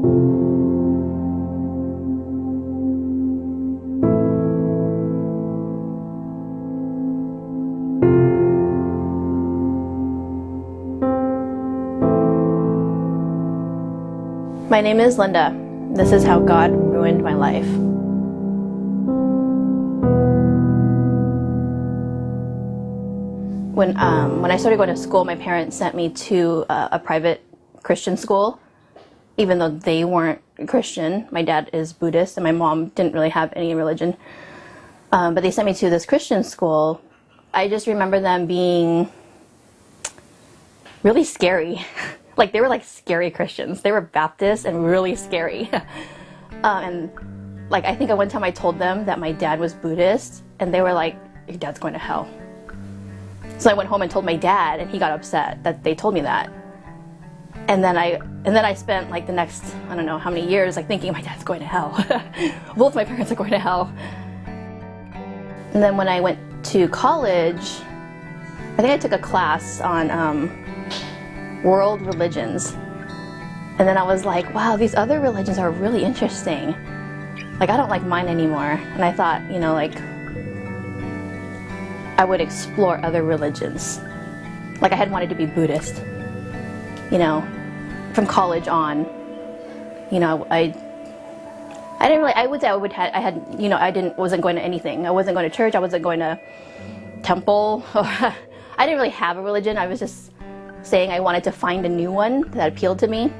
My name is Linda. This is how God ruined my life. When I started going to school, my parents sent me to a private Christian school, even though they weren't Christian. My dad is Buddhist, and my mom didn't really have any religion. But they sent me to this Christian school. I just remember them being really scary. Like, they were like scary Christians. They were Baptists and really scary. And like, I think one time I told them that my dad was Buddhist, and they were like, "Your dad's going to hell." So I went home and told my dad, and he got upset that they told me that. And then I spent like the next, I don't know how many years, like thinking my dad's going to hell. Both my parents are going to hell. And then when I went to college, I think I took a class on world religions. And then I was like, wow, these other religions are really interesting. Like, I don't like mine anymore. And I thought, you know, like, I would explore other religions. Like, I had wanted to be Buddhist, you know, from college on. You know, I didn't really, I would say I had, you know, wasn't going to anything. I wasn't going to church, I wasn't going to temple. I didn't really have a religion. I was just saying I wanted to find a new one that appealed to me.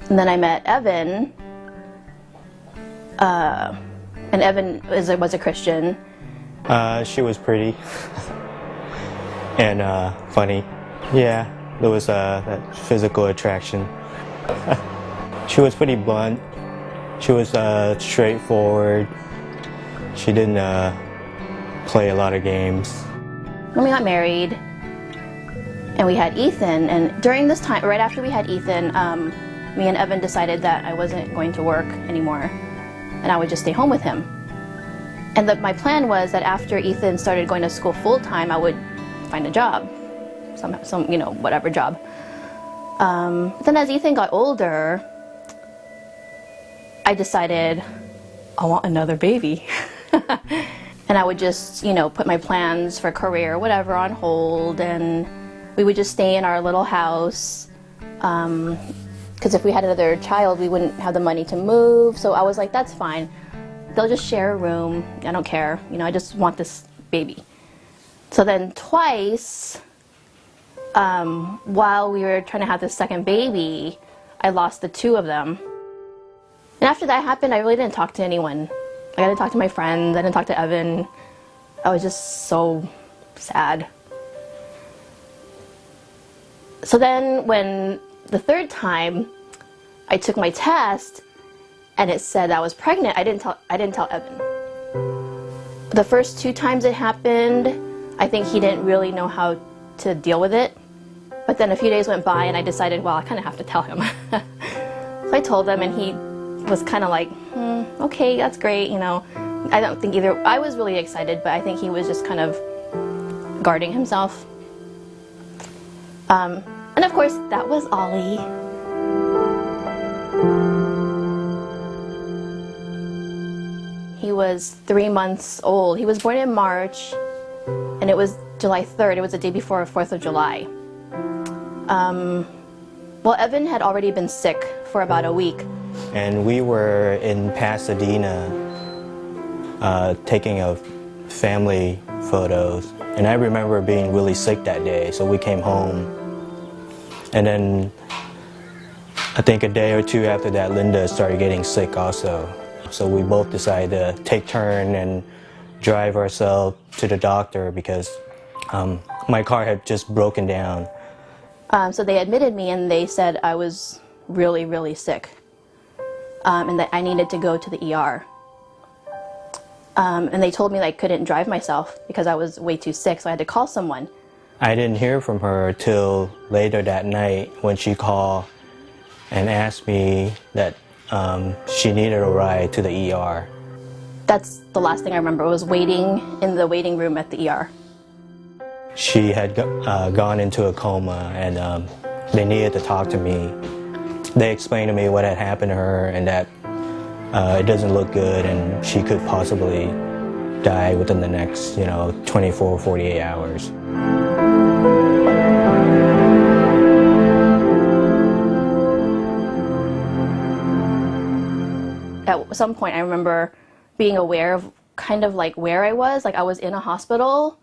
And then I met Evan, and Evan was a Christian. She was pretty and funny. Yeah, there was that physical attraction. She was pretty blunt. She was straightforward. She didn't play a lot of games. When we got married, and we had Ethan, and during this time, right after we had Ethan, me and Evan decided that I wasn't going to work anymore, and I would just stay home with him. And my plan was that after Ethan started going to school full-time, I would find a job, some you know, whatever job. Then as Ethan got older, I decided I want another baby. And I would just, you know, put my plans for career, whatever, on hold, and we would just stay in our little house, because if we had another child, we wouldn't have the money to move. So I was like, that's fine. They'll just share a room. I don't care. You know, I just want this baby. So then twice, while we were trying to have this second baby, I lost the two of them. And after that happened, I really didn't talk to anyone. Like, I didn't talk to my friends. I didn't talk to Evan. I was just so sad. So then when the third time I took my test and it said I was pregnant, I didn't tell Evan. The first two times it happened, I think he didn't really know how to deal with it. But then a few days went by and I decided, well, I kind of have to tell him. So I told him, and he was kind of like, okay, that's great, you know. I don't think either, I was really excited, but I think he was just kind of guarding himself. And of course, that was Ollie. He was 3 months old. He was born in March, and it was July 3rd. It was the day before 4th of July. Well, Evan had already been sick for about a week. And we were in Pasadena taking a family photos. And I remember being really sick that day, so we came home. And then I think a day or two after that, Linda started getting sick also. So we both decided to take turn and drive ourselves to the doctor because my car had just broken down. So they admitted me and they said I was really, really sick, and that I needed to go to the ER. And they told me that I couldn't drive myself because I was way too sick, so I had to call someone. I didn't hear from her till later that night when she called and asked me that she needed a ride to the ER. That's the last thing I remember, was waiting in the waiting room at the ER. She had gone into a coma, and they needed to talk to me. they explained to me what had happened to her and that it doesn't look good and she could possibly die within the next, 24, 48 hours. At some point, I remember being aware of kind of like where I was. Like I was in a hospital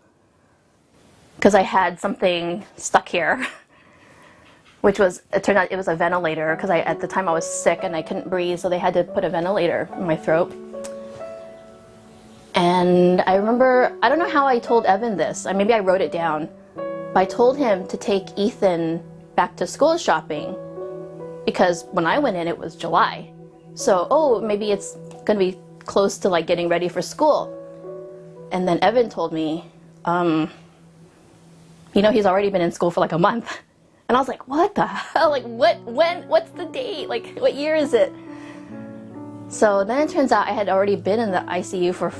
because I had something stuck here, which was, it turned out it was a ventilator because at the time I was sick and I couldn't breathe, so they had to put a ventilator in my throat. And I remember, I don't know how I told Evan this, maybe I wrote it down, but I told him to take Ethan back to school shopping because when I went in it was July. So, maybe it's gonna be close to like getting ready for school. And then Evan told me, he's already been in school for like a month. And I was like, what the hell? Like what's the date? Like what year is it? So then it turns out I had already been in the ICU for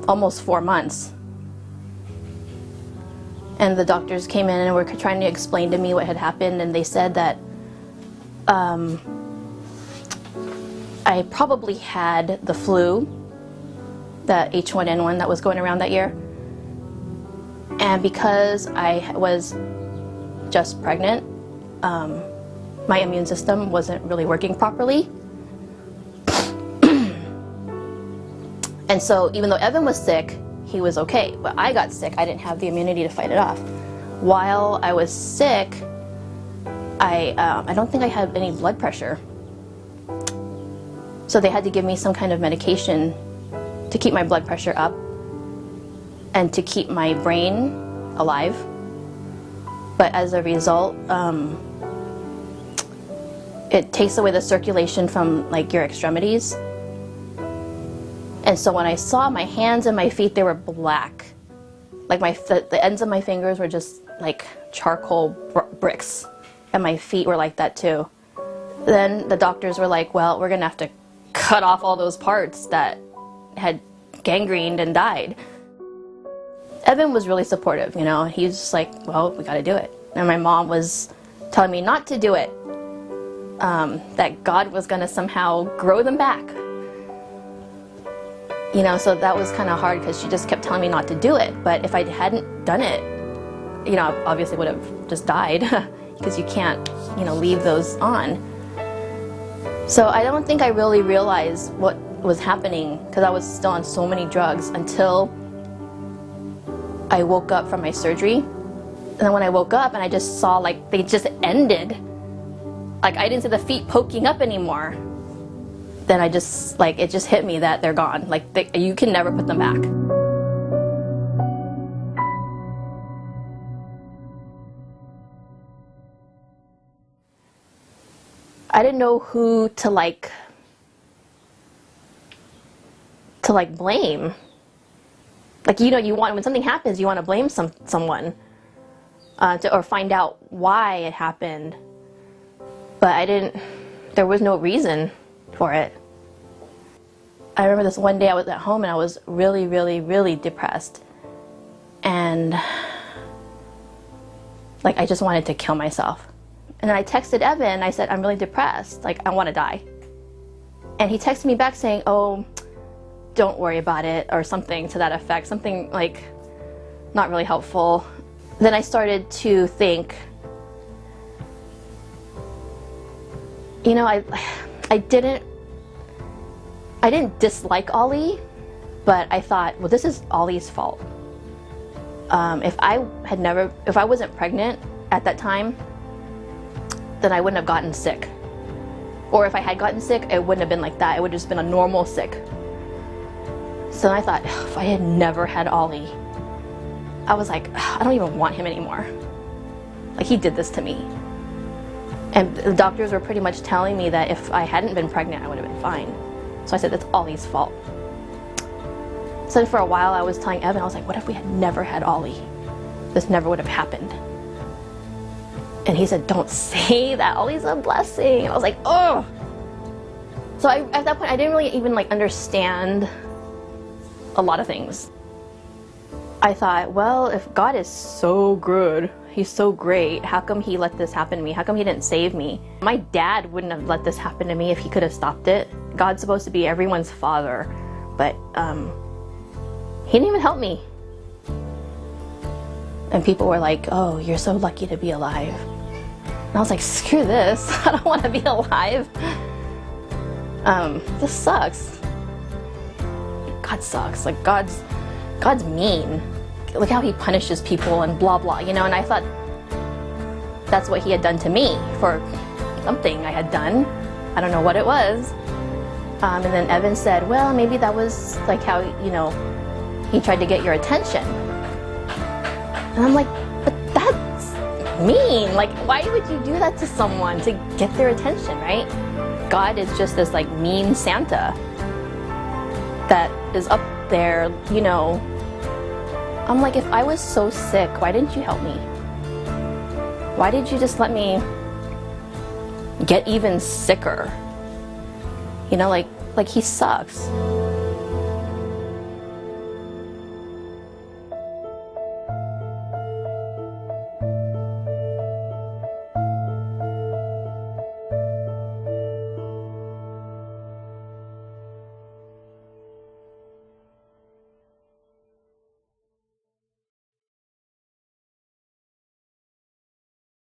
almost 4 months. And the doctors came in and were trying to explain to me what had happened, and they said that I probably had the flu, the H1N1 that was going around that year. And because I was just pregnant, my immune system wasn't really working properly. And so even though Evan was sick, he was okay. But I got sick, I didn't have the immunity to fight it off. While I was sick, I don't think I had any blood pressure. So they had to give me some kind of medication to keep my blood pressure up and to keep my brain alive. But as a result, it takes away the circulation from like your extremities. And so when I saw my hands and my feet, they were black. Like the ends of my fingers were just like charcoal bricks, and my feet were like that too. Then the doctors were like, well, we're gonna have to cut off all those parts that had gangrened and died. Evan was really supportive, he was just like, well, we gotta do it. And my mom was telling me not to do it, that God was gonna somehow grow them back. So that was kind of hard because she just kept telling me not to do it. But if I hadn't done it, I obviously would have just died because you can't, leave those on. So I don't think I really realized what was happening because I was still on so many drugs until I woke up from my surgery. And then when I woke up and I just saw like they just ended, like I didn't see the feet poking up anymore, then I just it just hit me that they're gone. Like you can never put them back. I didn't know who to blame. You want, when something happens, you want to blame someone or find out why it happened. But there was no reason for it. I remember this one day I was at home and I was really, really, really depressed. And I just wanted to kill myself. And then I texted Evan, I said, I'm really depressed, I want to die. And he texted me back saying, oh, don't worry about it, or something to that effect, something not really helpful. Then I started to think, I didn't dislike Ollie, but I thought, well, this is Ollie's fault. If I wasn't pregnant at that time, then I wouldn't have gotten sick. Or if I had gotten sick, it wouldn't have been like that. It would have just been a normal sick. So I thought, if I had never had Ollie, I was like, I don't even want him anymore. He did this to me. And the doctors were pretty much telling me that if I hadn't been pregnant, I would have been fine. So I said, that's Ollie's fault. So for a while I was telling Evan, I was like, what if we had never had Ollie? This never would have happened. And he said, don't say that, Ollie's a blessing. And I was like, oh. So at that point, I didn't really even understand a lot of things. I thought, well, if God is so good, He's so great. How come he let this happen to me? How come he didn't save me? My dad wouldn't have let this happen to me if he could have stopped it. God's supposed to be everyone's father, but he didn't even help me. And people were like, oh, you're so lucky to be alive. And I was like, screw this. I don't want to be alive. This sucks. God sucks. Like, God's mean. Look how he punishes people and blah, blah, you know? And I thought that's what he had done to me for something I had done. I don't know what it was. And then Evan said, well, maybe that was like how, you know, he tried to get your attention. And I'm like, but that's mean. Like, why would you do that to someone to get their attention, right? God is just this like mean Santa that is up there, you know. I'm like, if I was so sick, why didn't you help me? Why did you just let me get even sicker? You know, like he sucks.